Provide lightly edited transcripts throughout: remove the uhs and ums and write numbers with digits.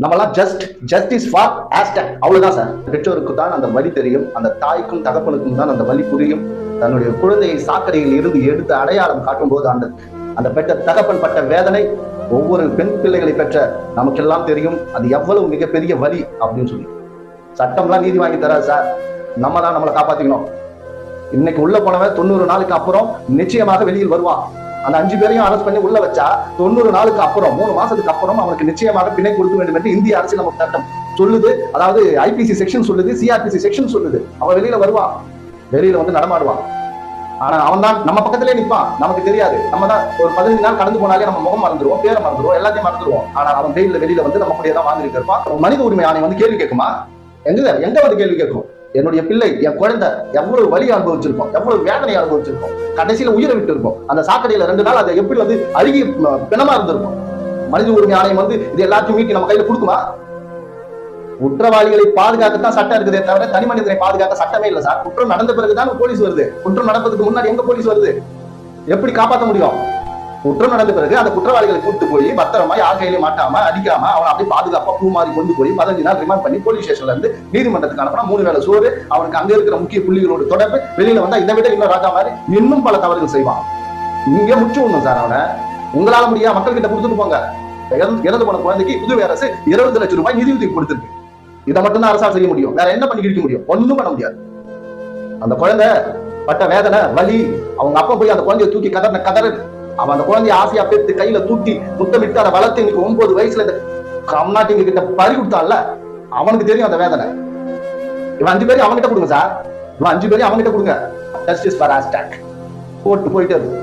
நம்மலாம் justice for hashtag அவ்வளவுதான் sir. பெற்றோருக்கு தான் அந்த வலி தெரியும், அந்த தாய்க்கும் தகப்பனுக்கும் தான் அந்த வலி புரியும். தன்னுடைய குழந்தையை சாக்கடையில் இருந்து எடுத்து அடையாளம் காட்டும் போது அந்த பெற்ற தகப்பன் பட்ட வேதனை ஒவ்வொரு பெண் பிள்ளைகளை பெற்ற நமக்கெல்லாம் தெரியும். அது எவ்வளவு மிகப்பெரிய வலி அப்படின்னு சொல்லி சட்டம்லாம் நீதி வாங்கி தராது சார். நம்ம தான் நம்மளை காப்பாத்திக்கணும். இன்னைக்கு உள்ள போனவன் 90 நாளுக்கு அப்புறம் நிச்சயமாக வெளியில் வருவான். அந்த 5 பேரையும் அரெஸ்ட் பண்ணி உள்ள வச்சா 90 நாளுக்கு அப்புறம் 3 மாசத்துக்கு அப்புறம் அவனுக்கு நிச்சயமாக பிணை கொடுக்க வேண்டும் என்று இந்திய அரசியல் நம்ம சட்டம் சொல்லுது. அதாவது ஐபிசி செக்ஷன் சொல்லுது, சிஆர்பிசி செக்ஷன் சொல்லுது. அவன் வெளியில வருவான், வெளியில வந்து நடமாடுவான். ஆனா அவன் தான் நம்ம பக்கத்திலே நிற்பான், நமக்கு தெரியாது. நம்ம தான் ஒரு 15 நாள் கடந்து போனாலே நம்ம முகம் மறந்துடுவோம், பேரை மறந்துடுவோம், எல்லாத்தையும் மறந்துடுவோம். ஆனா அவன் வெளியில வந்து நம்ம கூடிய தான் வாழ்ந்துட்டு இருப்பான். மனித உரிமை ஆணையம் வந்து கேள்வி கேட்குமா? எங்க வந்து கேள்வி கேட்கும்? என்னுடைய பிள்ளை, என் குழந்தை எவ்வளவு வலி அனுபவிச்சிருக்கோம், எவ்வளவு வேதனை அனுபவிச்சிருக்கோம், கடைசியில உயிரை விட்டு இருக்கும். அந்த சாக்கடையில 2 நாள் அதை எப்படி வந்து அழுகி பிணமா இருந்திருக்கும். மனித உரிமை ஆணையம் வந்து இது எல்லாத்தையும் மீட்டி நம்ம கையில கொடுக்குமா? குற்றவாளிகளை பாதுகாக்கத்தான் சட்டம் இருக்குதே தவிர தனி மனிதனை பாதுகாக்க சட்டமே இல்லை சார். குற்றம் நடந்த பிறகுதான் போலீஸ் வருது. குற்றம் நடப்பதுக்கு முன்னாடி எங்க போலீஸ் வருது? எப்படி காப்பாற்ற முடியும்? குற்றம் நடந்த பிறகு அந்த குற்றவாளிகளை கூட்டு போய் பத்திரமா யார் கையிலையும் மாட்டாம அடிக்காம அவன் அப்படியே பாதுகாப்பா பூ மாறி கொண்டு போய் 15 நாள் ரிமாண்ட் பண்ணி போலீஸ் ஸ்டேஷன்ல இருந்து நீதிமன்றத்துக்கு அனுப்பினா 3 வேளை சோறு. அவனுக்கு அங்க இருக்கிற முக்கிய புள்ளிகளோடு தொடர்பு. வெளியில வந்தா இதை விட இன்னும் ராஜா மாதிரி இன்னும் பல தவறுகள் செய்வான். இங்கே முச்சு விடணும் சார் அவனை. உங்களால முடியா மக்கள் கிட்ட கொடுத்துட்டு போங்க. இறந்து போன குழந்தைக்கு புதுவை அரசு 20 லட்சம் ரூபாய் நிதியுதவி கொடுத்திருக்கு. இதை மட்டும்தான் அரசால் செய்ய முடியும். வேற என்ன பண்ணி கிடைக்க முடியும்? ஒண்ணும் பண்ண முடியாது. அந்த குழந்தை பட்ட வேதனை வலி, அவங்க அப்பா போய் அந்த குழந்தைய தூக்கி கதறு அவன் அந்த குழந்தைய ஆசையா பேத்து கையில தூக்கி முத்தமிட்டு அதை வளர்த்து இன்னைக்கு 9 வயசுல இந்த கம்நாட்டிங்க கிட்ட பறி கொடுத்தான்ல, அவனுக்கு தெரியும் அந்த வேதனை. இவன் 5 பேரையும் அவன்கிட்ட கொடுங்க சார். இவன் 5 பேரையும் அவன்கிட்ட கொடுங்க. ஜஸ்டிஸ் ஃபார் ஹேஷ்டேக் போயிட்டே இருக்கு.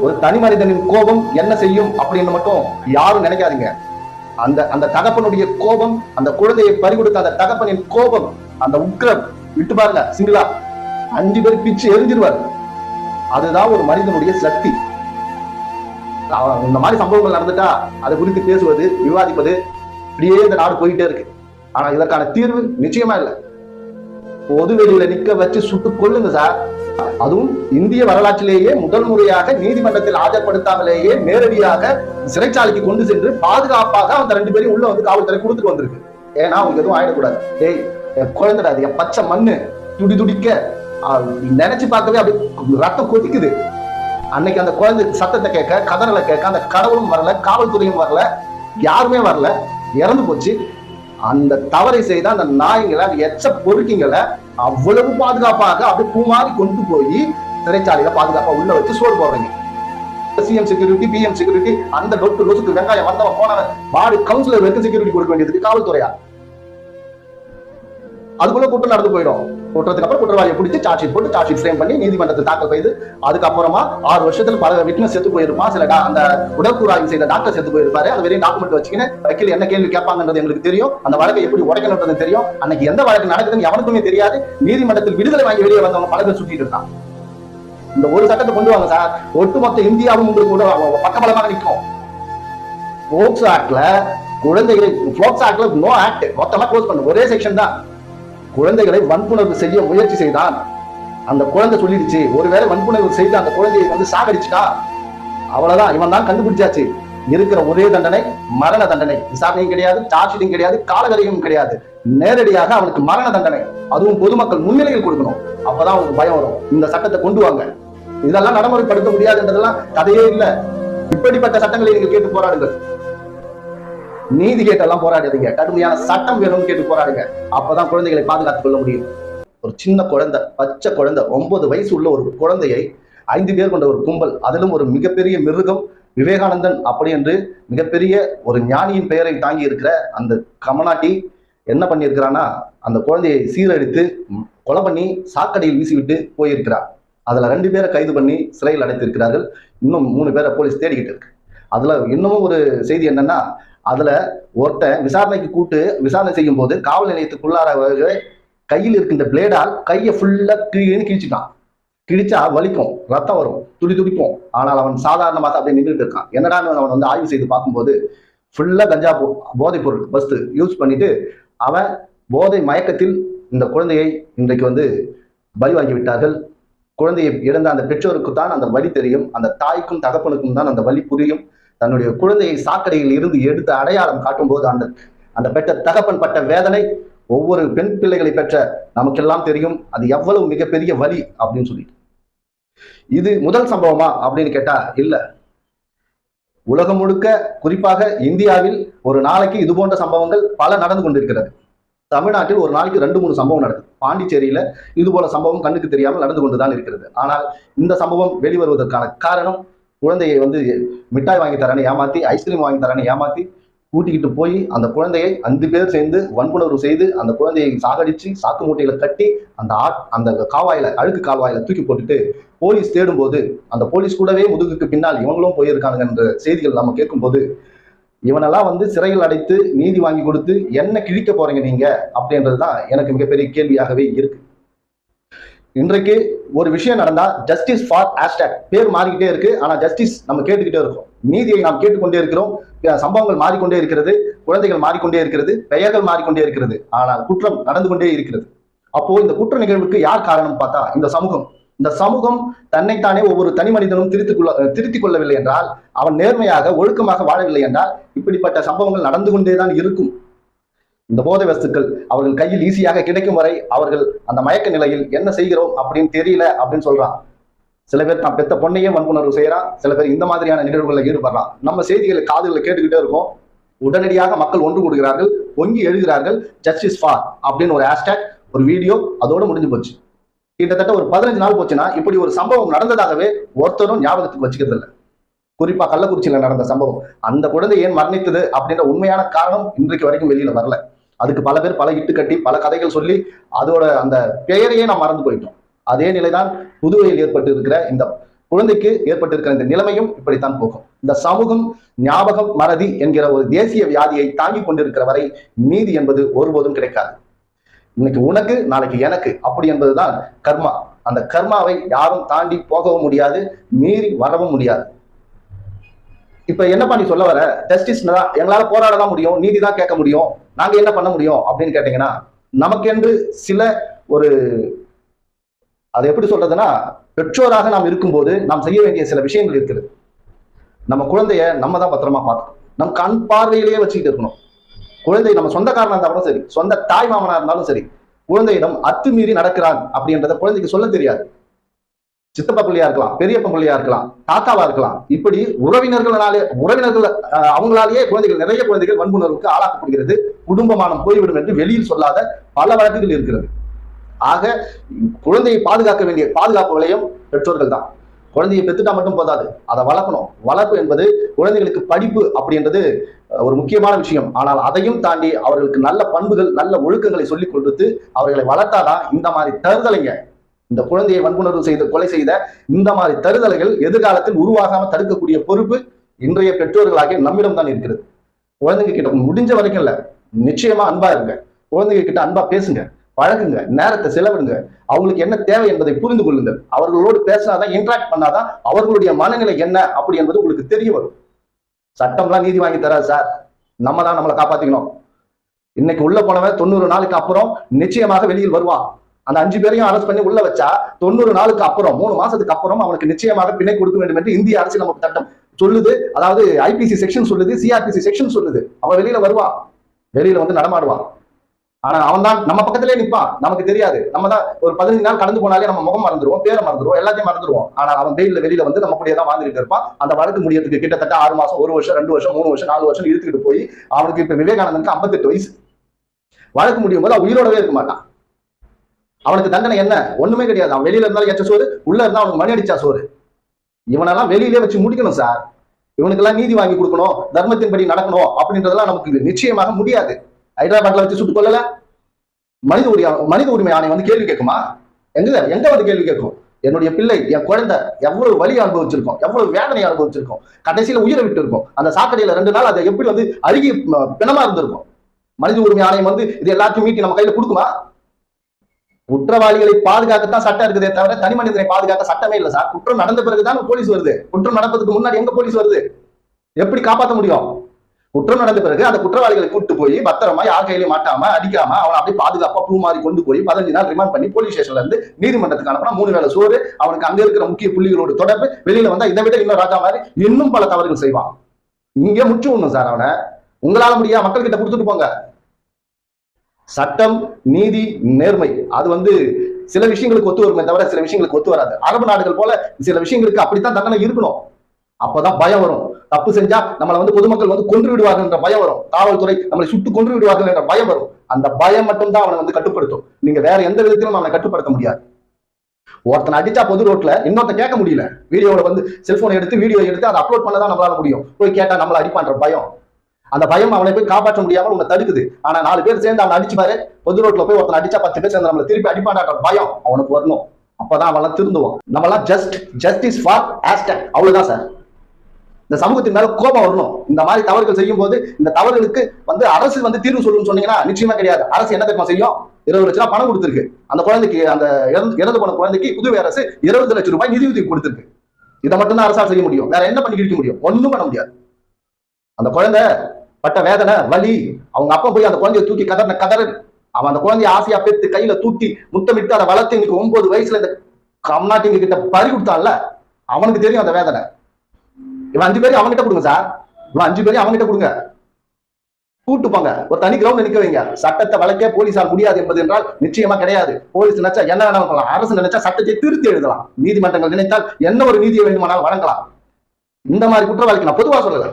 ஒரு தனி மனிதனின் கோபம் என்ன செய்யும் அப்படின்னு மட்டும் யாரும் நினைக்காதீங்க. அந்த தகப்பனுடைய கோபம், அந்த குழந்தையை பறிகொடுத்த அந்த தகப்பனின் கோபம், அந்த உக்கிரம் விட்டு பாருங்க. சிங்கிளா 5 பேர் பிச்சு எரிஞ்சிருவார். அதுதான் ஒரு மனிதனுடைய சக்தி. இந்த மாதிரி சம்பவங்கள் நடந்துட்டா அதை குறித்து பேசுவது, விவாதிப்பது, இப்படியே இந்த நாடு போயிட்டே இருக்கு. ஆனா இதற்கான தீர்வு நிச்சயமா இல்லை. பொது வெளியில நிக்க வச்சு சுட்டு கொள்ளுங்க சார். அதுவும் இந்திய வரலாற்றிலேயே முதல் முறையாக நீதிமன்றத்தில் ஆஜர்படுத்தாமலேயே நேரடியாக சிறைச்சாலைக்கு கொண்டு சென்று பாதுகாப்பாக அந்த 2 பேரையும் உள்ள வந்து காவல்துறை கொடுத்துட்டு வந்திருக்கு. ஏன்னா அவங்க எதுவும் ஆயிடக்கூடாது. ஏய் குழந்தைடாது, என் பச்சை மண்ணு துடி துடிக்க நினைச்சு பார்க்கவே அப்படி ரத்தம் கொதிக்குது. அன்னைக்கு அந்த குழந்தை சத்தத்தை கேட்க, கதறலை கேட்க அந்த கடவுளும் வரல, காவல்துறையும் வரல, யாருமே வரல, இறந்து போச்சு. அந்த தவறை செய்த அந்த நாய்களை, அந்த எச்ச பொறுக்கிங்களை அவ்வளவு பாதுகாப்பாக அப்படி பூமாறி கொண்டு போய் சிறைச்சாலையில பாதுகாப்பா உள்ள வச்சு சோறு போடுறீங்க. சிஎம் செக்யூரிட்டி, பிஎம் செக்யூரிட்டி, அந்த லொசுக்கு வெங்காயம் வந்தவன் போனவன் வார்டு கவுன்சிலர் வரைக்கும் செக்யூரிட்டி கொடுக்க வேண்டியதுக்கு காவல்துறையா? அதுக்குள்ள குற்றம் நடந்து போயிடும். குற்றத்துக்கு அப்புறம் குற்றவாளியை பிடிச்சி சார்ஜ் ஷீட் போட்டு சார்ஜ் ஷீட் ஃப்ரேம் பண்ணி நீதிமன்றத்தில் தாக்கல் செய்து அதுக்கப்புறமா 6 வருஷத்துல பல விட்னஸ் செத்து போயிருப்பான். சில அந்த உடற்கூறாய்வு செய்த டாக்டர் செத்து போயிருப்பாரு. அது வெறும் டாக்குமெண்ட் வச்சுக்கின்னு வக்கீல் என்ன கேள்வி கேட்பாங்கன்றது எங்களுக்கு தெரியும். அந்த வழக்கை எப்படி உடைக்கணுன்றது தெரியும். அன்னைக்கு எந்த வழக்கு நடக்குதுன்னு எவனுக்குமே தெரியாது. நீதிமன்றத்தில் விடுதலை வாங்கி வெளியே வந்தவங்க பல பேர் சுட்டிட்டு இருக்கான். இந்த ஒரு சட்டத்தை கொண்டு வாங்க சார். ஒட்டுமொத்த இந்தியாவும் உங்களுக்கு கூட பக்கபலமாக நிற்கும். போக்சோ ஆக்ட்ல குழந்தைகளை, போக்சோ ஆக்ட்ல நோ ஆக்ட் மொத்தமா க்ளோஸ் பண்ணு. ஒரே செக்ஷன் தான். குழந்தைகளை வன்புணர்வு செய்ய முயற்சி செய்தான். அந்த குழந்தை சொல்லிடுச்சு, ஒருவேளை வன்புணர்வு செய்து அந்த குழந்தையை வந்து சாகடிச்சுட்டா அவ்வளவுதான், இவன் தான் கண்டுபிடிச்சாச்சு. இருக்கிற ஒரே தண்டனை மரண தண்டனை. விசாரணையும் கிடையாது, சார்ஜ் ஷீட்டும் கிடையாது, காலவரையும் கிடையாது. நேரடியாக அவனுக்கு மரண தண்டனை, அதுவும் பொதுமக்கள் முன்னிலையில் கொடுக்கணும். அப்பதான் அவனுக்கு பயம் வரும். இந்த சட்டத்தை கொண்டு வாங்க. இதெல்லாம் நடைமுறைப்படுத்த முடியாதுன்றதெல்லாம் கதையே இல்லை. இப்படிப்பட்ட சட்டங்களை நீங்கள் கேட்டு போராடுங்கள். நீதி கேட்டெல்லாம் போராடாதீங்க. கடுமையான சட்டம் வேணும்னு கேட்டு போராடுங்க. அப்பதான் குழந்தைகளை பாதுகாத்துக் கொள்ள முடியும். ஒரு சின்ன குழந்தை, பச்சை குழந்தை, 9 வயசு உள்ள ஒரு குழந்தையை 5 பேர் கொண்ட ஒரு கும்பல், அதிலும் ஒரு மிகப்பெரிய மிருகம் விவேகானந்தன் அப்படி என்று மிகப்பெரிய ஒரு ஞானியின் பெயரை தாங்கி இருக்கிற அந்த கமநாட்டி என்ன பண்ணியிருக்கிறான்னா, அந்த குழந்தையை சீரழித்து கொலை பண்ணி சாக்கடையில் வீசிவிட்டு போயிருக்கிறார். அதுல 2 பேரை கைது பண்ணி சிறையில் அடைத்திருக்கிறார்கள். இன்னும் 3 பேரை போலீஸ் தேடிக்கிட்டு இருக்கு. அதுல இன்னமும் ஒரு செய்தி என்னன்னா, அதுல ஒருத்தன் விசாரணைக்கு கூட்டு விசாரணை செய்யும் போது காவல் நிலையத்துக்குள்ளார கையில் இருக்கின்ற பிளேடால் கையை ஃபுல்லா கிழிச்சிட்டான். கிழிச்சா வலிக்கும், ரத்தம் வரும், துடிப்போம். ஆனால் அவன் சாதாரணமாக அப்படியே நின்றுட்டு இருக்கான். என்னடான்னு அவன் வந்து ஆய்வு செய்து பார்க்கும்போது ஃபுல்லா கஞ்சா போதைப் பொருள் பஸ்ட் யூஸ் பண்ணிட்டு அவன் போதை மயக்கத்தில் இந்த குழந்தையை இன்றைக்கு வந்து பலி வாங்கி விட்டார்கள். குழந்தையை இழந்த அந்த பெற்றோருக்கு தான் அந்த வலி தெரியும், அந்த தாய்க்கும் தகப்பனுக்கும் தான் அந்த வலி புரியும். தன்னுடைய குழந்தையை சாக்கடையில் இருந்து எடுத்து அடையாளம் காட்டும் போது அந்த அந்த பெற்ற தகப்பன் பட்ட வேதனை ஒவ்வொரு பெண் பிள்ளைகளை பெற்ற நமக்கெல்லாம் தெரியும். அது எவ்வளவு மிகப்பெரிய வலி அப்படின்னு சொல்லிட்டு. இது முதல் சம்பவமா அப்படின்னு கேட்டா இல்ல. உலகம் முழுக்க, குறிப்பாக இந்தியாவில் ஒரு நாளைக்கு இது போன்ற சம்பவங்கள் பல நடந்து கொண்டிருக்கிறது. தமிழ்நாட்டில் ஒரு நாளைக்கு 2-3 சம்பவம் நடக்குது. பாண்டிச்சேரியில இது போல சம்பவம் கண்ணுக்கு தெரியாமல் நடந்து கொண்டுதான் இருக்கிறது. ஆனால் இந்த சம்பவம் வெளிவருவதற்கான காரணம், குழந்தையை மிட்டாய் வாங்கி தரேன்னு ஏமாத்தி, ஐஸ்கிரீம் வாங்கி தரேன்னு ஏமாத்தி கூட்டிக்கிட்டு போய் அந்த குழந்தையை 5 பேர் சேர்ந்து வன்புணர்வு செய்து அந்த குழந்தையை சாகடிச்சு சாக்கு மூட்டையில கட்டி அந்த காவாயில, அழுக்கு கால்வாயில தூக்கி போட்டுட்டு போலீஸ் தேடும் போது அந்த போலீஸ் கூடவே முதுகுக்கு பின்னால் இவங்களும் போயிருக்காங்க என்ற செய்திகள் நம்ம கேட்கும் போது, இவனெல்லாம் சிறையில் அடைத்து நீதி வாங்கி கொடுத்து என்ன கிழிக்க போறீங்க நீங்க அப்படின்றதுதான் எனக்கு மிகப்பெரிய கேள்வியாகவே இருக்கு. இன்றைக்கு ஒரு விஷயம் நடந்தா ஜஸ்டிஸ் ஃபார் ஹேஷ்டேக் பேர் மாறிக்கிட்டே இருக்கு. ஆனா ஜஸ்டிஸ் நம்ம கேட்டுக்கிட்டே இருக்கோம், நீதியை நாம் கேட்டுக்கொண்டே இருக்கிறோம். சம்பவங்கள் மாறிக்கொண்டே இருக்கிறது, குழந்தைகள் மாறிக்கொண்டே இருக்கிறது, பெயர்கள் மாறிக்கொண்டே இருக்கிறது, ஆனால் குற்றம் நடந்து கொண்டே இருக்கிறது. அப்போ இந்த குற்ற நிகழ்வுக்கு யார் காரணம் பார்த்தா இந்த சமூகம். இந்த சமூகம் தன்னைத்தானே ஒவ்வொரு தனி மனிதனும் திருத்திக் கொள்ளவில்லை என்றால், அவன் நேர்மையாக ஒழுக்கமாக வாழவில்லை என்றால் இப்படிப்பட்ட சம்பவங்கள் நடந்து கொண்டேதான் இருக்கும். இந்த போதை வஸ்துக்கள் அவர்கள் கையில் ஈஸியாக கிடைக்கும் வரை அவர்கள் அந்த மயக்க நிலையில் என்ன செய்கிறோம் அப்படின்னு தெரியல அப்படின்னு சொல்றான். சில பேர் தான் பெத்த பொண்ணையே வன்புணர்வு செய்யறான், சில பேர் இந்த மாதிரியான நிகழ்வுகளில் ஈடுபடுறான். நம்ம செய்திகளை காதுகளை கேட்டுக்கிட்டே இருக்கோம். உடனடியாக மக்கள் ஒன்று கூடுகிறார்கள், பொங்கி எழுகிறார்கள். ஜஸ்டிஸ் ஃபார் அப்படின்னு ஒரு ஹேஷ்டேக், ஒரு வீடியோ, அதோட முடிஞ்சு போச்சு. கிட்டத்தட்ட ஒரு 15 நாள் போச்சுன்னா இப்படி ஒரு சம்பவம் நடந்ததாகவே ஒருத்தரும் ஞாபகத்துக்கு வச்சுக்கிறது இல்லை. குறிப்பா கள்ளக்குறிச்சியில நடந்த சம்பவம், அந்த குழந்தை ஏன் மரணித்தது அப்படின்ற உண்மையான காரணம் இன்றைக்கு வரைக்கும் வெளியில வரல. அதுக்கு பல பேர் பல இட்டு கட்டி பல கதைகள் சொல்லி அதோட அந்த பெயரையே நாம் மறந்து போயிட்டோம். அதே நிலைதான் புதுவையில் ஏற்பட்டு இருக்கிற இந்த குழந்தைக்கு ஏற்பட்டிருக்கிற இந்த நிலைமையும் இப்படித்தான் போகும். இந்த சமூகம் ஞாபகம் மறதி என்கிற ஒரு தேசிய வியாதியை தாங்கி கொண்டிருக்கிற வரை நீதி என்பது ஒருபோதும் கிடைக்காது. இன்னைக்கு உனக்கு நாளைக்கு எனக்கு அப்படி என்பதுதான் கர்மா. அந்த கர்மாவை யாரும் தாண்டி போகவும் முடியாது, மீறி வரவும் முடியாது. இப்ப என்னப்பா நீ சொல்ல வர, ஜஸ்டிஸ் தான் எங்களால போராடதான் முடியும், நீதி தான் கேட்க முடியும், நாங்க என்ன பண்ண முடியும் அப்படின்னு கேட்டீங்கன்னா, நமக்கென்று சில ஒரு அதை எப்படி சொல்றதுன்னா, பெற்றோராக நாம் இருக்கும்போது நாம் செய்ய வேண்டிய சில விஷயங்கள் இருக்குது. நம்ம குழந்தைய நம்ம தான் பத்திரமா பார்க்கணும், நம் கண் பார்வையிலேயே வச்சுக்கிட்டு இருக்கணும். குழந்தை நம்ம சொந்தக்காரனா இருந்தாலும் சரி, சொந்த தாய் மாமனா இருந்தாலும் சரி, குழந்தையிடம் அத்துமீறி நடக்கிறான் அப்படின்றத குழந்தைக்கு சொல்ல தெரியாது. சித்தப்பா பிள்ளையா இருக்கலாம், பெரியப்பா பிள்ளையா இருக்கலாம், தாத்தாவா இருக்கலாம். இப்படி உறவினர்கள் அவங்களாலேயே நிறைய குழந்தைகள் வன்புணர்வுக்கு ஆளாக்கப்படுகிறது. குடும்பமானம் போய்விடும் என்று வெளியில் சொல்லாத பல வழக்குகள் இருக்கிறது. ஆக குழந்தையை பாதுகாக்க வேண்டிய பாதுகாப்பு விலையும் பெற்றோர்கள் தான். குழந்தையை பெற்றுட்டா மட்டும் போதாது, அதை வளர்க்கணும். வளர்ப்பு என்பது குழந்தைகளுக்கு படிப்பு அப்படின்றது ஒரு முக்கியமான விஷயம். ஆனால் அதையும் தாண்டி அவர்களுக்கு நல்ல பண்புகள், நல்ல ஒழுக்கங்களை சொல்லிக் கொடுத்து அவர்களை வளர்த்தாதான் இந்த மாதிரி தருதலைங்க, இந்த குழந்தையை வன்புணர்வு செய்து கொலை செய்த இந்த மாதிரி தருதலைகள் எதிர்காலத்தில் உருவாகாம தடுக்கக்கூடிய பொறுப்பு இன்றைய பெற்றோர்களாகிய நம்மிடம் தான் இருக்கிறது. குழந்தைங்க கிட்ட முடிஞ்ச வரைக்கும் இல்ல, நிச்சயமா அன்பா இருங்க. குழந்தைங்க கிட்ட அன்பா பேசுங்க, பழகுங்க, நேரத்தை செலவிடுங்க. அவங்களுக்கு என்ன தேவை என்பதை புரிந்து கொள்ளுங்கள். அவர்களோடு பேசினாதான், இன்ட்ராக்ட் பண்ணாதான் அவர்களுடைய மனநிலை என்ன அப்படி என்பது உங்களுக்கு தெரிய வரும். சட்டம்லாம் நீதி வாங்கி தராது சார், நம்ம தான் நம்மளை காப்பாத்திக்கணும். இன்னைக்கு உள்ள போனவன் 90 நாளுக்கு அப்புறம் நிச்சயமாக வெளியில் வருவான். அந்த 5 பேரையும் அரெஸ்ட் பண்ணி உள்ள வச்சா 90 நாளுக்கு அப்புறம், 3 மாசத்துக்கு அப்புறம் அவனுக்கு நிச்சயமாக பிணை கொடுக்க வேண்டும் என்று இந்திய அரசியலமைப்பு சட்டம் சொல்லுது. அதாவது ஐபிசி செக்ஷன் சொல்லுது, சிஆர்பிசி செக்ஷன் சொல்லுது. அவன் வெளியில வருவான், வெளியில நடமாடுவான். ஆனா அவன் தான் நம்ம பக்கத்திலே நிற்பான், நமக்கு தெரியாது. நம்ம தான் ஒரு 15 நாள் கடந்து போனாலே நம்ம முகம் மறந்துடுவோம், பேரை மறந்துடுவோம், எல்லாத்தையும் மறந்துடுவோம். ஆனால் அவன் வெயில வெளியில நம்ம கூடிய தான் வாழ்ந்துட்டு இருப்பான். அந்த வழக்கு முடியறதுக்கு கிட்டத்தட்ட 6 மாசம், 1 வருஷம், 2 வருஷம், 3 வருஷம், 4 வருஷம் இழுத்துக்கிட்டு போய் அவனுக்கு இப்ப விவேகானந்தனுக்கு 58 வயசு. வழக்கு முடியும் போது உயிரோடவே இருக்க மாட்டான். அவனுக்கு தண்டனை என்ன? ஒண்ணுமே கிடையாது. அவன் வெளியில இருந்தாலும் ஏற்ற சோறு, உள்ள இருந்தா அவனுக்கு மணி அடிச்சா சோறு. இவனெல்லாம் வெளியிலே வச்சு முடிக்கணும் சார். இவனுக்கெல்லாம் நீதி வாங்கி கொடுக்கணும், தர்மத்தின்படி நடக்கணும் அப்படின்றதெல்லாம் நமக்கு நிச்சயமாக முடியாது. ஹைதராபாத்ல வச்சு சுட்டுக் கொள்ளல, மனித உரிமை ஆணையம் கேள்வி கேட்குமா? எங்க கேள்வி கேட்கும்? என்னுடைய பிள்ளை, என் குழந்தை எவ்வளவு வலி அனுபவிச்சிருக்கோம், எவ்வளவு வேதனை அனுபவிச்சிருக்கோம், கடைசியில உயிரை விட்டு இருக்கும். அந்த சாக்கடையில 2 நாள் அதை எப்படி அருகி பிணமா இருந்திருக்கும். மனித உரிமை ஆணையம் இது எல்லாத்தையும் மீட்டி நம்ம கையில கொடுக்குமா? குற்றவாளிகளை பாதுகாக்கத்தான் சட்டம் இருக்குதே தவிர தனி மனிதனை பாதுகாக்க சட்டமே இல்லை சார். குற்றம் நடந்த பிறகுதான் போலீஸ் வருது. குற்றம் நடப்பதற்கு முன்னாடி எங்க போலீஸ் வருது? எப்படி காப்பாற்ற முடியும்? குற்றம் நடந்த பிறகு அந்த குற்றவாளிகளை கூட்டு போய் பத்திரமா யார் கையிலையும் மாட்டாம அடிக்காம அவனை அப்படியே பாதுகாப்பா பூ மாதிரி கொண்டு போய் 15 நாள் ரிமாண்ட் பண்ணி போலீஸ் ஸ்டேஷன்ல இருந்து நீதிமன்றத்துக்கு அனுப்பினா 3 வேளை சோறு. அவனுக்கு அங்க இருக்கிற முக்கிய புள்ளிகளோடு தொடர்பு. வெளியில வந்தா இதை விட இன்னும் ராஜா மாதிரி இன்னும் பல தவறுகள் செய்வான். இங்கே முச்சு விடணும் சார் அவனை. உங்களால முடியா மக்கள் கிட்ட கொடுத்துட்டு போங்க. சட்டம், நீதி, நேர்மை அது சில விஷயங்களுக்கு ஒத்து வருமே தவிர சில விஷயங்களுக்கு ஒத்து வராது. அரபு நாடுகள் போல சில விஷயங்களுக்கு அப்படித்தான் தண்டனை இருக்கணும். அப்பதான் பயம் வரும். தப்பு செஞ்சா நம்மளை பொதுமக்கள் கொன்று விடுவார்கள் என்ற பயம் வரும். காவல்துறை நம்மளை சுட்டு கொன்று விடுவார்கள் என்ற பயம் வரும். அந்த பயம் மட்டும் தான் அவனை கட்டுப்படுத்தும். நீங்க வேற எந்த விதத்திலும் அவனை கட்டுப்படுத்த முடியாது. ஒருத்தனை அடிச்சா பொது ரோட்ல இன்னொருத்த கேட்க முடியல. வீடியோட செல்போனை எடுத்து வீடியோ எடுத்து அதை அப்லோட் பண்ணதான் நம்மளால முடியும். போய் கேட்டா நம்மளை அடிப்பான்ற பயம், அந்த பயம் அவனை போய் காப்பாற்ற முடியாமல் உன்னை தடுக்குது. ஆனா 4 பேர் சேர்ந்து அவனை அடிச்சுப்பாரு. பொது ரோட்ல போய் ஒருத்தனை அடிச்சா 10 பேர் சேர்ந்து நம்மளை திருப்பி அடிப்பான்ற பயம் அவனுக்கு வரணும். அப்பதான் அவெல்லாம் திருந்துவான். நம்மளாம் ஜஸ்டிஸ் ஃபார் ஹேஷ்டேக், அவ்வளவுதான் சார். இந்த சமூகத்தின் மேல கோபம் வரணும். இந்த மாதிரி தவறுகள் செய்யும் போது இந்த தவறுகளுக்கு அரசு தீர்வு சொல்லணும்னு சொன்னீங்கன்னா நிச்சயமா கிடையாது. அரசு என்ன தெரியுமா செய்யும்? 20 லட்சம் ரூபாய் பணம் கொடுத்திருக்கு அந்த குழந்தைக்கு. அந்த இறந்து போன குழந்தைக்கு புதுவை அரசு 20 லட்சம் ரூபாய் நிதியுதவி கொடுத்திருக்கு. இதை மட்டும் தான் அரசால் செய்ய முடியும். வேற என்ன பண்ணி கிழிக்க முடியும்? ஒண்ணும் பண்ண முடியாது. அந்த குழந்தை பட்ட வேதனை, வலி, அவங்க அப்பா போய் அந்த குழந்தைய தூக்கி கதறு அவன் அந்த குழந்தைய ஆசையா பெற்று கையில தூக்கி முத்தமிட்டு அதை வளர்த்து இன்னைக்கு 9 வயசுல இந்த கம்நாட்டிங்க கிட்ட பறி கொடுத்தான்ல, அவனுக்கு தெரியும் அந்த வேதனை. இவன் 5 பேரையும் அவன்கிட்ட கொடுங்க சார். இவன் 5 பேரையும் அவன்கிட்ட கொடுங்க, கூட்டு போங்க, ஒரு தனி கிரவுண்ட் நிக்க வைங்க. சட்டத்தை வளர்க்க போலீஸால் முடியாது என்பது என்றால் நிச்சயமா கிடையாது. போலீஸ் நினைச்சா என்ன வேணாலும் பண்ணலாம். அரசு நினைச்சா சட்டத்தை திருத்தி எழுதலாம். நீதிமன்றங்கள் நினைத்தால் என்ன ஒரு நீதியை வேண்டுமானால் வழங்கலாம். இந்த மாதிரி குற்றவாளிக்கு நான் பொதுவா சொல்லல.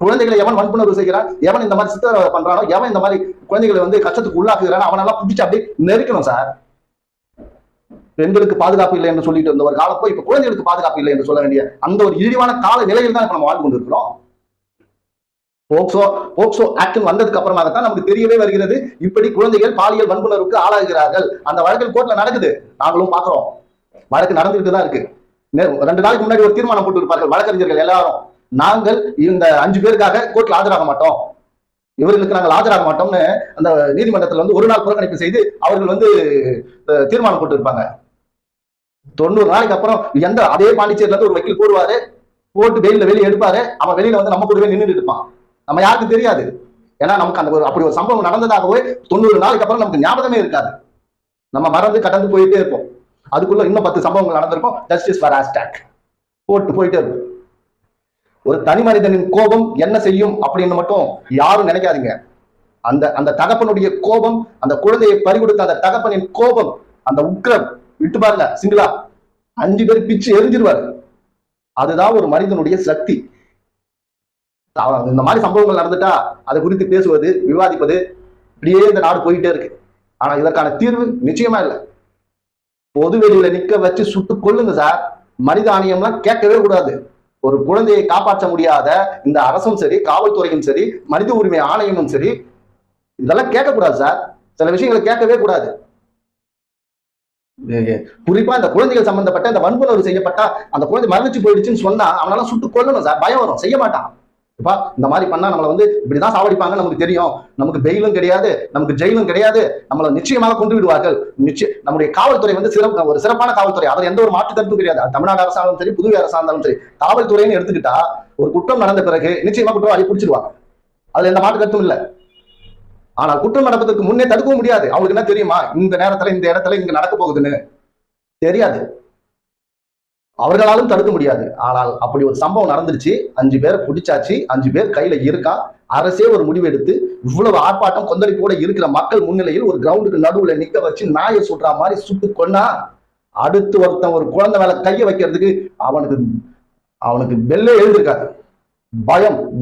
குழந்தைகளை எவன் வன்புணர்வு செய்கிறான், எவன் இந்த மாதிரி சித்திரவதை பண்றானோ, எவன் இந்த மாதிரி குழந்தைகளை கஷ்டத்துக்கு உள்ளாக்குகிறானோ அவனெல்லாம் பிடிச்சி அப்படியே நெருக்கணும் சார். பெண்களுக்கு பாதுகாப்பு இல்லை என்று சொல்லிட்டு இருந்த ஒரு காலம் போய் இப்ப குழந்தைகளுக்கு பாதுகாப்பு இல்லை என்று சொல்ல வேண்டிய அந்த ஒரு இழிவான கால நிலையில் தான் இப்ப நம்ம வாழ்ந்து கொண்டிருக்கிறோம். போக்சோ ஆக்ட் வந்ததுக்கு அப்புறமாகத்தான் நமக்கு தெரியவே வருகிறது இப்படி குழந்தைகள் பாலியல் வன்புணர்வுக்கு ஆளாகிறார்கள். அந்த வழக்கு கோர்ட்ல நடக்குது, நாங்களும் பாக்குறோம். வழக்கு நடந்துகிட்டு தான் இருக்கு. 2 நாளைக்கு முன்னாடி ஒரு தீர்மானம் போட்டு இருப்பார்கள் வழக்கறிஞர்கள் எல்லாரும். நாங்கள் இந்த 5 பேருக்காக கோர்ட்ல ஆஜராக மாட்டோம், இவர்களுக்கு நாங்கள் ஆஜராக மாட்டோம்னு அந்த நீதிமன்றத்தில் 1 நாள் புறக்கணிப்பு செய்து அவர்கள் தீர்மானம் போட்டு இருப்பாங்க. 90 நாளைக்கு அப்புறம் அதே பாண்டிச்சேரியில இருந்து ஒரு வக்கீல் போடுவாரு, போட்டு வெளியே எடுப்பாரு. அவன் வெளியில நம்ம கூடவே நின்றுட்டு இருப்பான். நம்ம யாருக்கும் தெரியாது. ஏன்னா நமக்கு அந்த அப்படி ஒரு சம்பவம் நடந்ததாகவே 90 நாளைக்கு அப்புறம் நமக்கு ஞாபகமே இருக்காது. நம்ம மறந்து கடந்து போயிட்டே இருப்போம். அதுக்குள்ள இன்னும் 10 சம்பவங்கள் நடந்திருக்கும். ஜஸ்டிஸ் ஃபார் ஹேஷ்டேக் போட்டு போயிட்டே இருக்கும். ஒரு தனி மனிதனின் கோபம் என்ன செய்யும் அப்படின்னு மட்டும் யாரும் நினைக்காதீங்க. அந்த தகப்பனுடைய கோபம், அந்த குழந்தையை பறிகொடுத்த அந்த தகப்பனின் கோபம், அந்த உக்கிரம் விட்டு பாருங்க. சிங்கிளா 5 பேர் பிச்சு எரிஞ்சிருவாரு. அதுதான் ஒரு மனிதனுடைய சக்தி. இந்த மாதிரி சம்பவங்கள் நடந்துட்டா அதை குறித்து பேசுவது, விவாதிப்பது, இப்படியே இந்த நாடு போயிட்டே இருக்கு. ஆனா இதற்கான தீர்வு நிச்சயமா இல்லை. பொது வெளியில நிக்க வச்சு சுட்டு கொள்ளுங்க சார். மனித ஆணையம்லாம் கேட்கவே கூடாது. ஒரு குழந்தையை காப்பாற்ற முடியாத இந்த அரசும் சரி, காவல்துறையும் சரி, மனித உரிமை ஆணையமும் சரி, இதெல்லாம் கேட்கக்கூடாது சார். சில விஷயங்களை கேட்கவே கூடாது. குறிப்பா இந்த குழந்தைகள் சம்பந்தப்பட்ட இந்த வன்புணர்வு செய்யப்பட்டா அந்த குழந்தை மரணிச்சு போயிடுச்சுன்னு சொன்னா அவனால சுட்டு கொல்லணும் சார். பயம் வரும், செய்ய மாட்டான். இப்ப இந்த மாதிரி பண்ணா நம்மளை இப்படிதான் சாவடிப்பாங்க நமக்கு தெரியும். நமக்கு பெயிலும் கிடையாது, நமக்கு ஜெயிலும் கிடையாது, நம்மளை நிச்சயமாக கொண்டு விடுவார்கள். நம்முடைய காவல்துறை ஒரு சிறப்பான காவல்துறை, அதில் எந்த ஒரு மாற்று கருத்தும் கிடையாது. தமிழ்நாடு அரசாங்கம் சரி, புதுவை அரசாங்கம் சரி, காவல்துறைன்னு எடுத்துக்கிட்டா ஒரு குற்றம் நடந்த பிறகு நிச்சயமா குற்றவாளி பிடிச்சிருவாங்க. அதுல எந்த மாற்று கருத்தும் இல்லை. ஆனால் குற்றம் நடப்பதற்கு முன்னே தடுக்கவும் முடியாது. அவங்களுக்கு என்ன தெரியுமா இந்த நேரத்துல இந்த இடத்துல இங்க நடக்க போகுதுன்னு தெரியாது. அவர்களாலும் தடுக்க முடியாது. ஆனால் அப்படி ஒரு சம்பவம் நடந்துருச்சு. 5 பேரை பிடிச்சாச்சு, 5 பேர் கையில இருக்கா. அரசே ஒரு முடிவு எடுத்து இவ்வளவு ஆர்ப்பாட்டம் கொந்தளிப்போட இருக்கிற மக்கள் முன்னிலையில் ஒரு கிரவுண்டுக்கு நடுவுல நிக்க வச்சு நாயை சுடுற மாதிரி சுட்டு கொன்னா அடுத்து ஒருத்தன் ஒரு குழந்தை மேல கையை வைக்கிறதுக்கு அவனுக்கு பெல்லே எழுந்திருக்காது.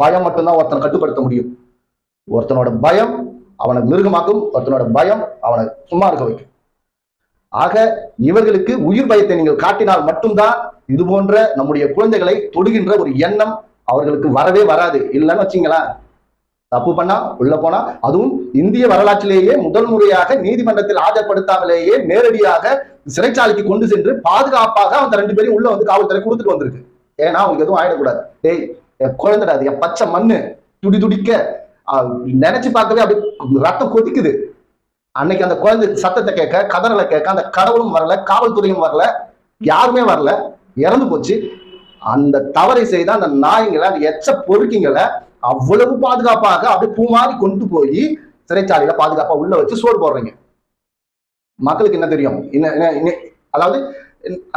பயம் மட்டும்தான் ஒருத்தனை கட்டுப்படுத்த முடியும். ஒருத்தனோட பயம் அவனை மிருகமாக்கும், ஒருத்தனோட பயம் அவனை சும்மா இருக்க வைக்கும். ஆக இவர்களுக்கு உயிர் பயத்தை நீங்கள் காட்டினால் மட்டும்தான் இது போன்ற நம்முடைய குழந்தைகளை தொடுகின்ற ஒரு எண்ணம் அவர்களுக்கு வரவே வராது. இல்லைன்னு வச்சுங்களேன், தப்பு பண்ணா உள்ள போனா, அதுவும் இந்திய வரலாற்றிலேயே முதல் முறையாக நீதிமன்றத்தில் ஆஜர்படுத்தாமலேயே நேரடியாக சிறைச்சாலைக்கு கொண்டு சென்று பாதுகாப்பாக அந்த 2 பேரையும் உள்ள காவல்துறை கொடுத்துட்டு வந்திருக்கு. ஏன்னா அவங்களுக்கு எதுவும் ஆயிடக்கூடாது. என் குழந்தைடாது, என் பச்சை மண்ணு துடிக்க நினைச்சு பார்க்கவே அப்படி ரத்தம் கொதிக்குது. அன்னைக்கு அந்த குழந்தை சத்தத்தை கேட்க, கதறலை கேட்க அந்த கடவுளும் வரல, காவல்துறையும் வரல, யாருமே வரல, இறந்து போச்சு. அந்த தவறை செய்த அந்த நாய்களை, அந்த எச்ச பொறுக்கிங்களை அவ்வளவு பாதுகாப்பாக அப்படி பூமாறி கொண்டு போய் சிறைச்சாலையில பாதுகாப்பா உள்ள வச்சு சோறு போடுறீங்க. மக்களுக்கு என்ன தெரியும்? அதாவது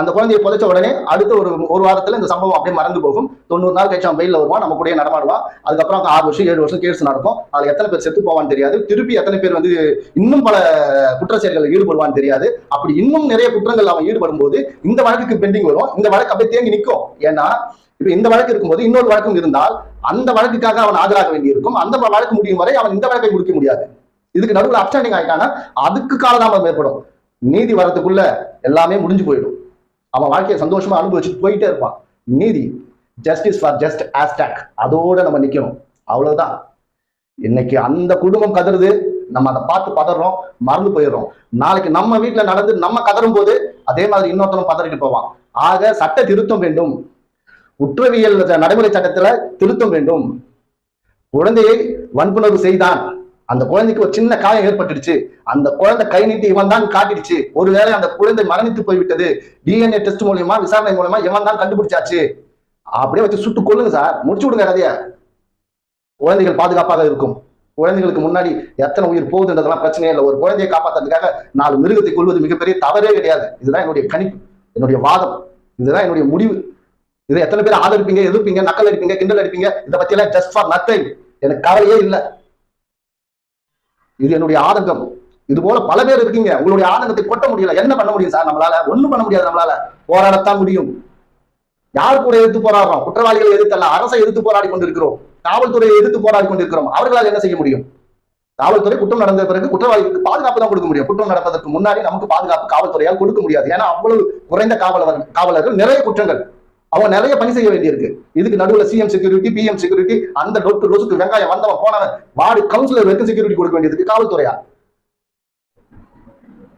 அந்த குழந்தையை புதைச்ச உடனே அடுத்த ஒரு வாரத்துல இந்த சம்பவம் அப்படியே மறந்து போகும். 90 நாள் கழிச்சு அவன் வெயில வருவான், நம்ம கூட நடமாடுவான். அதுக்கப்புறம் 6 வருஷம் 7 வருஷம் கேஸ் நடக்கும். அதுல எத்தனை பேர் செத்து போவான்னு தெரியாது. திருப்பி எத்தனை பேர் வந்து இன்னும் பல குற்ற செயல்களில் ஈடுபடுவான்னு தெரியாது. அப்படி இன்னும் நிறைய குற்றங்கள் அவன் ஈடுபடும் போது இந்த வழக்குக்கு பெண்டிங் வரும். இந்த வழக்கு அப்படியே தேங்கி நிற்கும். ஏன்னா இப்ப இந்த வழக்கு இருக்கும்போது இன்னொரு வழக்கும் இருந்தால் அந்த வழக்குக்காக அவன் ஆஜராக வேண்டியிருக்கும். அந்த வழக்கு முடியும் வரை அவன் இந்த வழக்கை முடிக்க முடியாது. இதுக்கு நடுவில் அப்ஸ்டாண்டிங் ஆயிட்டானா அதுக்கு காலதாமதம் ஏற்படும். நீதி வரத்துக்குள்ள எல்லாமே முடிஞ்சு போயிடும். அவன் வாழ்க்கையை சந்தோஷமா அனுபவிச்சுட்டு போயிட்டே இருப்பான். நீதி ஜஸ்டிஸ் ஃபார் ஜஸ்ட் ஹேஷ்டேக் அதோட நம்ம நிக்கணும். அவ்வளவுதான். இன்னைக்கு அந்த குடும்பம் கதறுது, நம்ம அதை பார்த்து பதறோம், மறந்து போயிடுறோம். நாளைக்கு நம்ம வீட்டுல நடந்து நம்ம கதறும் போது அதே மாதிரி இன்னொருத்தரும் பதறிட்டு போவான். ஆக சட்ட திருத்தம் வேண்டும். குற்றவியல் நடைமுறை சட்டத்துல திருத்தம் வேண்டும். குழந்தையை வன்புணர்வு செய்தான், அந்த குழந்தைக்கு ஒரு சின்ன காயம் ஏற்பட்டுடுச்சு, அந்த குழந்தை கை நீட்டி இவன் தான் காட்டிடுச்சு, ஒருவேளை அந்த குழந்தை மரணித்து போய்விட்டது, டிஎன்ஏ டெஸ்ட் மூலியமா விசாரணை மூலமா இவன் தான் கண்டுபிடிச்சாச்சு, அப்படியே வச்சு சுட்டு கொள்ளுங்க சார், முடிச்சு விடுங்க கதைய. குழந்தைகள் பாதுகாப்பாக இருக்கும். குழந்தைகளுக்கு முன்னாடி எத்தனை உயிர் போகுதுன்றதெல்லாம் பிரச்சனையே இல்லை. ஒரு குழந்தையை காப்பாற்றுறதுக்காக 4 மிருகத்தை கொள்வது மிகப்பெரிய தவறே கிடையாது. இதுதான் என்னுடைய கணிப்பு, என்னுடைய வாதம், இதுதான் என்னுடைய முடிவு. இதை எத்தனை பேர் ஆதரிப்பீங்க, எதிர்ப்பீங்க, நக்கல் அடிப்பீங்க, கிண்டல் அடிப்பீங்க, இதை பத்தி எல்லாம் ஜஸ்ட் ஃபார் நத்திங், எனக்கு கவலையே இல்லை. இது என்னுடைய ஆதங்கம். இது போல பல பேர் இருக்கீங்க, உங்களுடைய ஆதங்கத்தை கொட்ட முடியல. என்ன பண்ண முடியும் சார்? நம்மளால ஒண்ணும் பண்ண முடியாது. நம்மளால போராடத்தான் முடியும். யார் கூட எதிர்த்து போராடுறோம்? குற்றவாளிகளை எதிர்த்தல்ல, அரசை எதிர்த்து போராடி கொண்டிருக்கிறோம், காவல்துறையை எதிர்த்து போராடி கொண்டிருக்கிறோம். அவர்களால் என்ன செய்ய முடியும்? காவல்துறை குற்றம் நடந்த பிறகு குற்றவாளிகளுக்கு பாதுகாப்பு தான் கொடுக்க முடியும். குற்றம் நடப்பதற்கு முன்னாடி நமக்கு பாதுகாப்பு காவல்துறையால் கொடுக்க முடியாது. ஏன்னா அவ்வளவு குறைந்த காவலர்கள், நிறைய குற்றங்கள், அவங்க நிறைய பணி செய்ய வேண்டியிருக்கு. இதுக்கு நடுவில் சிஎம் செக்யூரிட்டி, பிஎம் செக்யூரிட்டி, அந்த ரோசுக்கு வெங்காயம் வந்தவன் போனவன் வார்டு கவுன்சிலர் வரைக்கும் செக்யூரிட்டி கொடுக்க வேண்டியதுக்கு காவல்துறையா?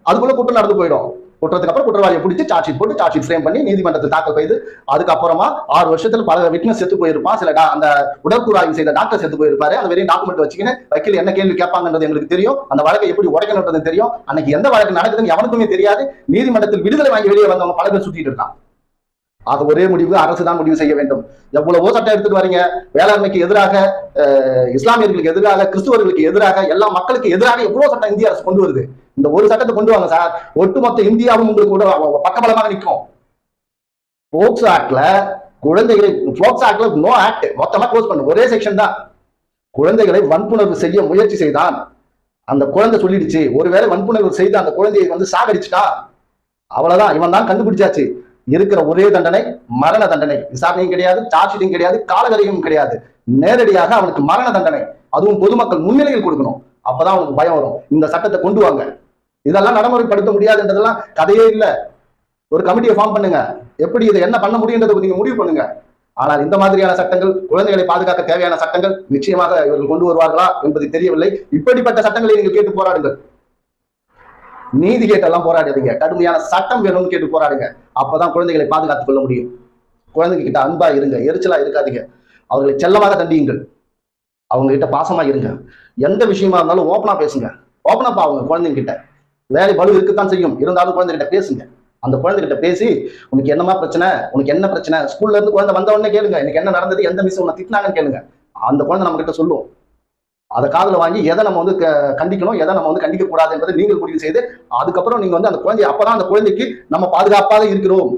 அதுக்குள்ள குற்றம் நடந்து போயிடும். குற்றத்துக்கு அப்புறம் குற்றவாளியை பிடிச்சி சார்ஜ் ஷீட் போட்டு சார்ஜ் ஷீட் ஃப்ரேம் பண்ணி நீதிமன்றத்தில் தாக்கல் செய்து அதுக்கப்புறமா 6 வருஷத்துல பல விட்னஸ் செத்து போயிருப்பான். சில அந்த உடற்கூறாய்வு செய்த டாக்டர் செத்து போயிருப்பாரு. அந்த வெறும் டாக்குமெண்ட் வச்சுக்கின்னு வக்கீல் என்ன கேள்வி கேட்பாங்கன்றது எங்களுக்கு தெரியும். அந்த வழக்கை எப்படி உடைக்கணுன்றது தெரியும். அன்னைக்கு எந்த வழக்கு நடக்குதுன்னு எவனுக்குமே தெரியாது. நீதிமன்றத்தில் விடுதலை வாங்கி வெளியே வந்தவங்க பல பேர் சுத்திட்டு இருக்கான். அது ஒரே முடிவு அரசு தான் முடிவு செய்ய வேண்டும். எவ்வளவோ சட்டம் எடுத்துட்டு வரீங்க, வேளாண்மைக்கு எதிராக, இஸ்லாமியர்களுக்கு எதிராக, கிறிஸ்துவர்களுக்கு எதிராக, எல்லா மக்களுக்கு எதிராக எவ்வளவு சட்டம் இந்திய அரசு கொண்டு வருது. இந்த ஒரு சட்டத்தை கொண்டு வாங்க சார், ஒட்டுமொத்த இந்தியாவும் உங்களுக்கு கூட பக்கபலமாக நிற்கும். போக்சோ ஆக்ட்ல குழந்தைகளை, போக்சோ ஆக்ட்ல நோ ஆக்ட், மொத்தமா க்ளோஸ் பண்ணு, ஒரே செக்ஷன் தான். குழந்தைகளை வன்புணர்வு செய்ய முயற்சி செய்தான், அந்த குழந்தை சொல்லிடுச்சு, ஒருவேளை வன்புணர்வு செய்து அந்த குழந்தையை வந்து சாகடிச்சுட்டா அவ்வளவுதான், இவன் தான் கண்டுபிடிச்சாச்சு. இருக்கிற ஒரே தண்டனை மரண தண்டனை. விசாரணையும் கிடையாது, சார்ஜ் ஷீட்டும் கிடையாது, காலவரையும் கிடையாது. நேரடியாக அவனுக்கு மரண தண்டனை, அதுவும் பொதுமக்கள் முன்னிலையில் கொடுக்கணும். அப்பதான் அவனுக்கு பயம் வரும். இந்த சட்டத்தை கொண்டு வாங்க. இதெல்லாம் நடைமுறைப்படுத்த முடியாதுன்றதெல்லாம் கதையே இல்லை. ஒரு கமிட்டியை ஃபார்ம் பண்ணுங்க, எப்படி இதை என்ன பண்ண முடியுன்றதை நீங்க முடிவு பண்ணுங்க. ஆனால் இந்த மாதிரியான சட்டங்கள், குழந்தைகளை பாதுகாக்க தேவையான சட்டங்கள் நிச்சயமாக இவர்கள் கொண்டு வருவார்களா என்பது தெரியவில்லை. இப்படிப்பட்ட சட்டங்களை நீங்கள் கேட்டு போராடுங்கள். நீதி கேட்டெல்லாம் போராடாதீங்க, கடுமையான சட்டம் வேணும்னு கேட்டு போராடுங்க. அப்பதான் குழந்தைகளை பாதுகாத்துக் கொள்ள முடியும். குழந்தைங்க கிட்ட அன்பா இருங்க, எரிச்சலா இருக்காதீங்க, அவர்களை செல்லமாக தண்டியுங்கள், அவங்க கிட்ட பாசமா இருங்க. எந்த விஷயமா இருந்தாலும் ஓப்பனா பேசுங்க, ஓப்பனா பாவுங்க. குழந்தைங்க கிட்ட வேலை பலு இருக்குத்தான் செய்யும், இருந்தாலும் குழந்தைகிட்ட பேசுங்க. அந்த குழந்தைகிட்ட பேசி உனக்கு என்னமா பிரச்சனை, உனக்கு என்ன பிரச்சனை, ஸ்கூல்ல இருந்து குழந்தை வந்த உடனே கேளுங்க, இன்னைக்கு என்ன நடந்தது, எந்த மிஸ் உன்னை திட்டினாங்கன்னு கேளுங்க. அந்த குழந்தை நம்ம கிட்ட சொல்லுவோம். அதை காதுல வாங்கி எதை நம்ம வந்து கண்டிக்கணும், எதை நம்ம வந்து கண்டிக்க கூடாது என்பதை நீங்கள் முடிவு செய்து அதுக்கப்புறம் நீங்க வந்து அந்த குழந்தை, அப்பதான் அந்த குழந்தைக்கு நம்ம பாதுகாப்பாக இருக்கிறோம்,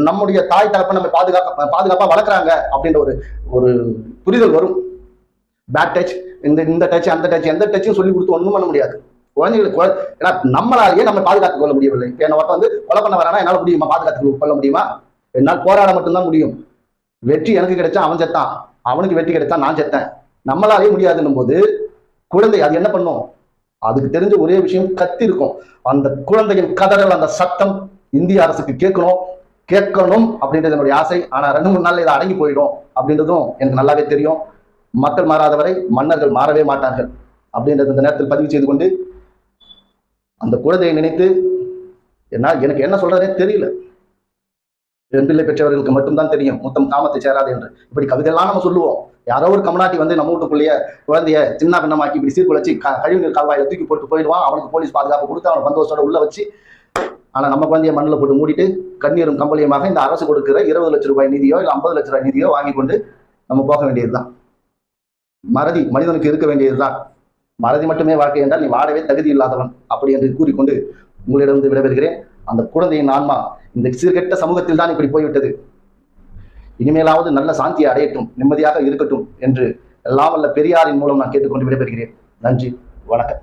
நம்முடைய தாய் தகப்ப நம்ம பாதுகாப்பா வளர்க்குறாங்க அப்படின்ற ஒரு புரிதல் வரும். பேட் டச், இந்த டச், அந்த டச், எந்த டச்சும் சொல்லி கொடுத்து ஒன்றும் பண்ண முடியாது. குழந்தைகளுக்கு ஏன்னா நம்மளாலேயே நம்ம பாதுகாத்துக் கொள்ள முடியவில்லை. என்ன ஒருத்த வந்து கொலை பண்ண வரானா என்னால் முடியுமா பாதுகாத்து கொள்ள முடியுமா? என்னால் போராட மட்டும்தான் முடியும். வெற்றி எனக்கு கிடைச்சா அவன் செத்தான், அவனுக்கு வெற்றி கிடைச்சா நான் செத்தேன். நம்மளாலே முடியாதுன்னும் போது குழந்தை அது என்ன பண்ணும்? அதுக்கு தெரிஞ்ச ஒரே விஷயம், கத்தி இருக்கும். அந்த குழந்தையின் கதறல், அந்த சத்தம் இந்திய அரசுக்கு கேட்கணும் அப்படின்றது என்னுடைய ஆசை. ஆனா 2-3 நாள்ல இதை அடங்கி போயிடும் அப்படின்றதும் எனக்கு நல்லாவே தெரியும். மக்கள் மாறாதவரை மன்னர்கள் மாறவே மாட்டார்கள் அப்படின்றது இந்த நேரத்தில் பதிவு செய்து கொண்டு, அந்த குழந்தையை நினைத்து எனக்கு என்ன சொல்றதே தெரியல. பெண் பிள்ளை பெற்றவர்களுக்கு மட்டும்தான் தெரியும் முத்தம் காமத்தை சேராது என்று. இப்படி கவிதையெல்லாம் நம்ம சொல்லுவோம். யாரோ ஒரு கமநாட்டி வந்து நம்ம வீட்டுக்குள்ளேயே குழந்தைய சின்ன பின்னமாக்கி இப்படி சீர்குலைச்சி கழிவுநீர் கால்வாயில தூக்கி போட்டு போயிடுவான். அவனுக்கு போலீஸ் பாதுகாப்பு கொடுத்து அவனை பந்தோசோட உள்ள வச்சு, ஆனா நம்ம குழந்தைய மண்ணில் போட்டு மூடிட்டு கண்ணீரும் கம்பளியமாக இந்த அரசு கொடுக்கிற 20 லட்சம் ரூபாய் நிதியோ இல்லை 50 லட்சம் ரூபாய் நிதியோ வாங்கி கொண்டு நம்ம போக வேண்டியதுதான். மறதி மனிதனுக்கு இருக்க வேண்டியதுதான். மறதி மட்டுமே வாழ்க்கை என்றால் நீ வாழவே தகுதி இல்லாதவன் அப்படி என்று கூறிக்கொண்டு உங்களிடம் விடைபெறுகிறேன். அந்த குழந்தையின் ஆன்மா இந்த சீர்கெட்ட சமூகத்தில் தான் இப்படி போய்விட்டது. இனிமேலாவது நல்ல சாந்தியை அடையட்டும், நிம்மதியாக இருக்கட்டும் என்று எல்லாம் வல்ல பெரியாரின் மூலம் நான் கேட்டுக்கொண்டு விடைபெறுகிறேன். நன்றி, வணக்கம்.